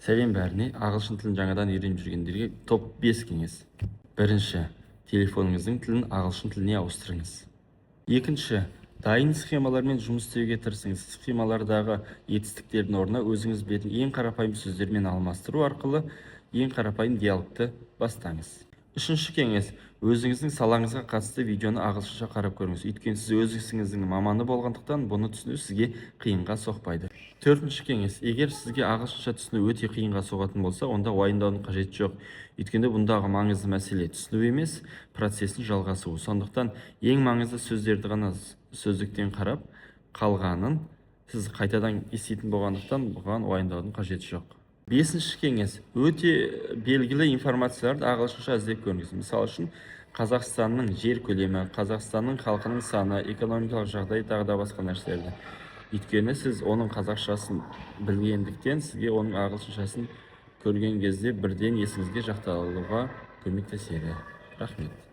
Сәлем бәріне, ағылшын тілін жаңадан үйреніп жүргендерге топ 5 кеңес. Бірінші, телефоныңыздың тілін ағылшын тіліне ауыстырыңыз. Екінші, дайын схемалармен жұмыс істеуге тырысыңыз. Схемалардағы етістіктердің орнына өзіңіз білетін ең қарапайым сөздермен алмастыру арқылы ең қарапайым диалогты бастаңыз. Үшінші кеңес, өзіңіздің салаңызға қатысты видеоны ағылшынша қарап көріңіз. Өйткені сіз өз ісіңіздің маманы болғандықтан, бұны түсіну сізге қиынға соқпайды. Төртінші кеңес, егер сізге ағылшынша түсіну өте қиынға соғатын болса, онда уайымдаудың қажеті жоқ. Өйткені бұндағы маңызды мәселе түсіну емес, процестің жалғасуы. Сондықтан ең маңызды сөздерді ғана сөздіктен қарап, қалғанын сіз қайтадан еститін болғандықтан, бұған уайымдаудың қажеті жоқ. Бесінші кеңес, өте белгілі информацияларды ағылшынша іздеп көріңіз. Мысалы үшін, Қазақстанның жер көлемі, Қазақстанның халқының саны, экономикалық жағдай тағы да басқа нәрселерді. Өйткені сіз оның қазақшасын білгендіктен, сізге оның ағылшыншасын көрген кезде бірден есіңізге жатталуға көмектеседі. Рахмет.